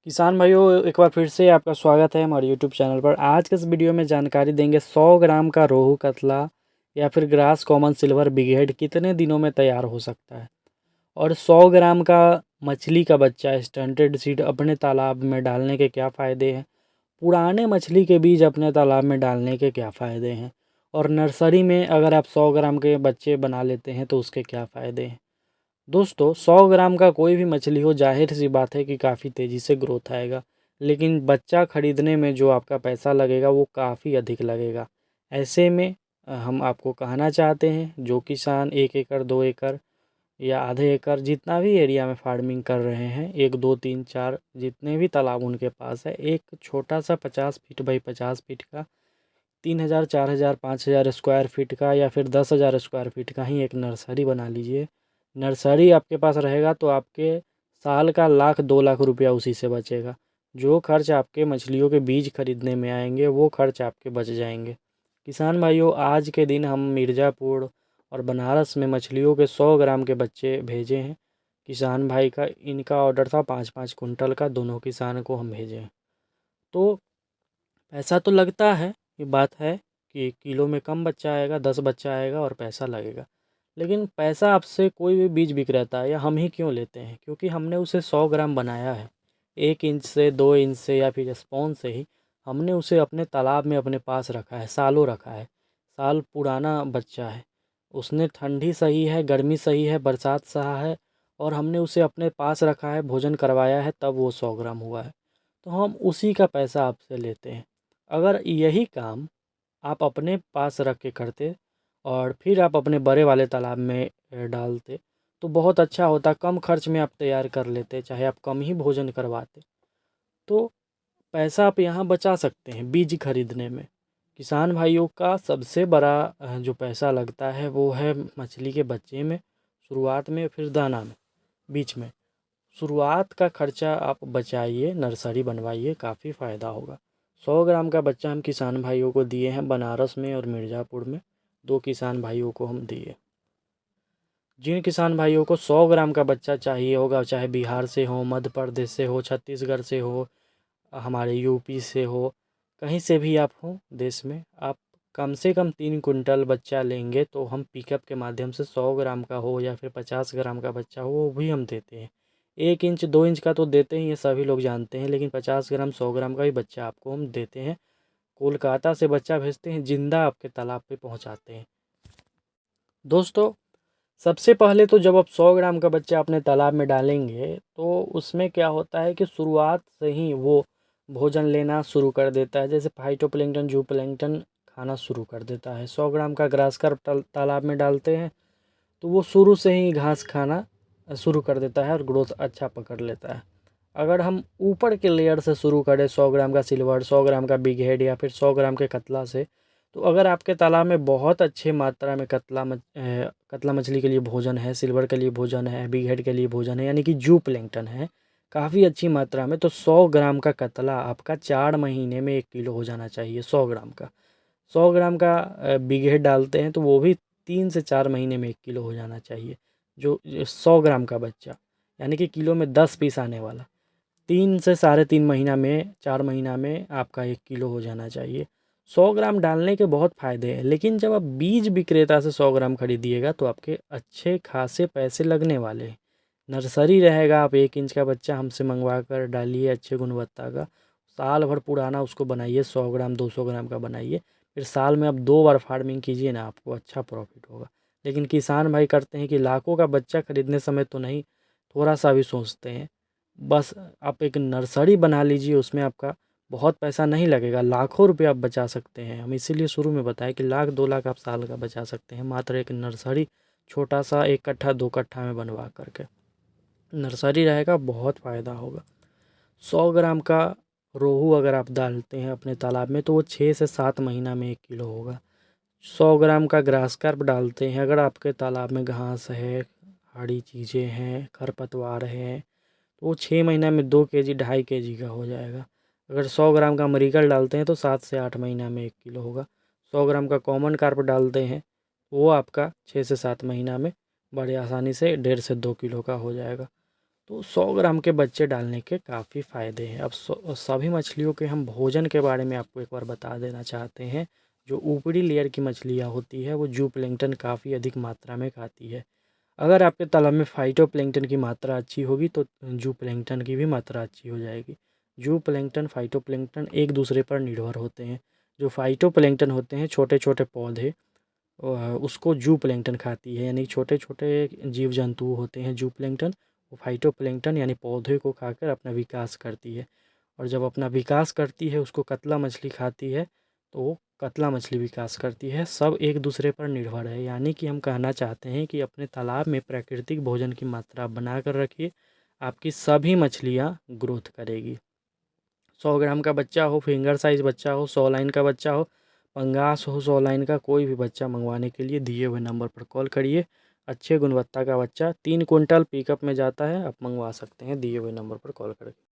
किसान भाइयों, एक बार फिर से आपका स्वागत है हमारे यूट्यूब चैनल पर। आज के इस वीडियो में जानकारी देंगे 100 ग्राम का रोहू कतला या फिर grass common silver big head कितने दिनों में तैयार हो सकता है, और 100 ग्राम का मछली का बच्चा स्टंटेड सीड अपने तालाब में डालने के क्या फ़ायदे हैं, पुराने मछली के बीज अपने तालाब में डालने के क्या फ़ायदे हैं, और नर्सरी में अगर आप 100 ग्राम के बच्चे बना लेते हैं तो उसके क्या फ़ायदे हैं। दोस्तों, 100 ग्राम का कोई भी मछली हो, जाहिर सी बात है कि काफ़ी तेज़ी से ग्रोथ आएगा, लेकिन बच्चा ख़रीदने में जो आपका पैसा लगेगा वो काफ़ी अधिक लगेगा। ऐसे में हम आपको कहना चाहते हैं, जो किसान 1 एकड़ 2 एकड़ या आधे एकड़ जितना भी एरिया में फार्मिंग कर रहे हैं, 1 2 3 4 जितने भी तालाब उनके पास है, एक छोटा सा 50 फीट बाई 50 फीट का 3000 4000 5000 स्क्वायर फीट का या फिर 10,000 स्क्वायर फीट का ही एक नर्सरी बना लीजिए। नर्सरी आपके पास रहेगा तो आपके साल का 1,00,000 2,00,000 उसी से बचेगा। जो खर्च आपके मछलियों के बीज खरीदने में आएंगे वो खर्च आपके बच जाएंगे। किसान भाइयों, आज के दिन हम मिर्ज़ापुर और बनारस में मछलियों के 100 ग्राम के बच्चे भेजे हैं। किसान भाई का इनका ऑर्डर था 5-5 कुंटल का, दोनों किसान को हम भेजे हैं। तो पैसा तो लगता है, ये बात है कि किलो में कम बच्चा आएगा, 10 बच्चा आएगा और पैसा लगेगा। लेकिन पैसा आपसे कोई भी बीज बिक रहता है या हम ही क्यों लेते हैं, क्योंकि हमने उसे 100 ग्राम बनाया है। 1 इंच से 2 इंच से या फिर स्पॉन से ही हमने उसे अपने तालाब में अपने पास रखा है, सालों रखा है। साल पुराना बच्चा है, उसने ठंडी सही है, गर्मी सही है, बरसात सहा है, और हमने उसे अपने पास रखा है, भोजन करवाया है, तब वो 100 ग्राम हुआ है। तो हम उसी का पैसा आपसे लेते हैं। अगर यही काम आप अपने पास रख के करते और फिर आप अपने बड़े वाले तालाब में डालते तो बहुत अच्छा होता। कम खर्च में आप तैयार कर लेते, चाहे आप कम ही भोजन करवाते, तो पैसा आप यहाँ बचा सकते हैं बीज खरीदने में। किसान भाइयों का सबसे बड़ा जो पैसा लगता है वो है मछली के बच्चे में, शुरुआत में, फिर दाना में, बीच में। शुरुआत का खर्चा आप बचाइए, नर्सरी बनवाइए, काफ़ी फ़ायदा होगा। 100 ग्राम का बच्चा हम किसान भाइयों को दिए हैं बनारस में और मिर्ज़ापुर में, 2 किसान भाइयों को हम दिए। जिन किसान भाइयों को 100 ग्राम का बच्चा चाहिए होगा, चाहे बिहार से हो, मध्य प्रदेश से हो, छत्तीसगढ़ से हो, हमारे यूपी से हो, कहीं से भी आप हो देश में, आप कम से कम 3 कुंटल बच्चा लेंगे तो हम पिकअप के माध्यम से 100 ग्राम का हो या फिर 50 ग्राम का बच्चा हो वो भी हम देते हैं। 1 इंच 2 इंच का तो देते ही हैं, सभी लोग जानते हैं, लेकिन 50 ग्राम 100 ग्राम का भी बच्चा आपको हम देते हैं। कोलकाता से बच्चा भेजते हैं, जिंदा आपके तालाब पे पहुंचाते हैं। दोस्तों, सबसे पहले तो जब आप 100 ग्राम का बच्चा अपने तालाब में डालेंगे तो उसमें क्या होता है कि शुरुआत से ही वो भोजन लेना शुरू कर देता है, जैसे फाइटोप्लैंक्टन जूप्लैंक्टन खाना शुरू कर देता है। 100 ग्राम का ग्रास कार्प तालाब में डालते हैं तो वो शुरू से ही घास खाना शुरू कर देता है और ग्रोथ अच्छा पकड़ लेता है। अगर हम ऊपर के लेयर से शुरू करें, 100 ग्राम का सिल्वर, 100 ग्राम का बिग हेड या फिर 100 ग्राम के कतला से, तो अगर आपके तालाब में बहुत अच्छे मात्रा में कतला मछली के लिए भोजन है, सिल्वर के लिए भोजन है, बिग हेड के लिए भोजन है, यानी कि जू प्लैंक्टन है काफ़ी अच्छी मात्रा में, तो 100 ग्राम का कतला आपका 4 महीने में 1 किलो हो जाना चाहिए। 100 ग्राम का, 100 ग्राम का बिग हेड डालते हैं तो वो भी 3 से 4 महीने में 1 किलो हो जाना चाहिए। जो 100 ग्राम का बच्चा, यानी कि किलो में 10 पीस आने वाला, 3 से साढ़े 3 महीना में, 4 महीना में आपका 1 किलो हो जाना चाहिए। 100 ग्राम डालने के बहुत फ़ायदे हैं, लेकिन जब आप बीज विक्रेता से 100 ग्राम खरीदिएगा तो आपके अच्छे खासे पैसे लगने वाले हैं। नर्सरी रहेगा, आप 1 इंच का बच्चा हमसे मंगवा कर डालिए अच्छे गुणवत्ता का, साल भर पुराना उसको बनाइए, 100 ग्राम 200 ग्राम का बनाइए, फिर साल में आप 2 बार फार्मिंग कीजिए ना, आपको अच्छा प्रॉफिट होगा। लेकिन किसान भाई करते हैं कि लाखों का बच्चा खरीदने समय तो नहीं, थोड़ा सा भी सोचते हैं। बस आप एक नर्सरी बना लीजिए, उसमें आपका बहुत पैसा नहीं लगेगा, लाखों रुपए आप बचा सकते हैं। हम इसीलिए शुरू में बताएं कि 1,00,000 2,00,000 आप साल का बचा सकते हैं, मात्र एक नर्सरी छोटा सा 1 कट्ठा 2 कट्ठा में बनवा करके। नर्सरी रहेगा, बहुत फ़ायदा होगा। 100 ग्राम का रोहू अगर आप डालते हैं अपने तालाब में तो वो 6 से 7 महीना में 1 किलो होगा। 100 ग्राम का ग्रास कार्प डालते हैं अगर आपके तालाब में, घास है, हरी चीज़ें हैं, खरपतवार हैं, तो वो 6 महीना में 2 केजी 2.5 केजी का हो जाएगा। अगर 100 ग्राम का मरीगल डालते हैं तो 7 से 8 महीना में 1 किलो होगा। 100 ग्राम का कॉमन कार्प डालते हैं वो आपका 6 से 7 महीना में बड़े आसानी से 1.5 से 2 किलो का हो जाएगा। तो 100 ग्राम के बच्चे डालने के काफ़ी फ़ायदे हैं। अब सभी मछलियों के हम भोजन के बारे में आपको एक बार बता देना चाहते हैं। जो ऊपरी लेयर की मछलियाँ होती है वो जूप्लैंक्टन काफ़ी अधिक मात्रा में खाती है। अगर आपके तालाब में फाइटोप्लैंक्टन की मात्रा अच्छी होगी तो जूप्लैंक्टन की भी मात्रा अच्छी हो जाएगी। जूप्लैंक्टन फाइटोप्लैंक्टन एक दूसरे पर निर्भर होते हैं। जो फाइटोप्लैंक्टन होते हैं छोटे छोटे पौधे, उसको जूप्लैंक्टन खाती है, यानी छोटे छोटे जीव जंतु होते हैं जूप्लैंक्टन, वो फाइटोप्लैंक्टन यानी पौधे को खाकर अपना विकास करती है। और जब अपना विकास करती है उसको कतला मछली खाती है तो वो कतला मछली विकास करती है। सब एक दूसरे पर निर्भर है, यानी कि हम कहना चाहते हैं कि अपने तालाब में प्राकृतिक भोजन की मात्रा बना कर रखिए, आपकी सभी मछलियाँ ग्रोथ करेगी। 100 ग्राम का बच्चा हो, फिंगर साइज़ बच्चा हो, 100 लाइन का बच्चा हो, पंगास हो, 100 लाइन का कोई भी बच्चा मंगवाने के लिए दिए हुए नंबर पर कॉल करिए। अच्छे गुणवत्ता का बच्चा 3 कुंटल पिकअप में जाता है, आप मंगवा सकते हैं दिए हुए नंबर पर कॉल करके।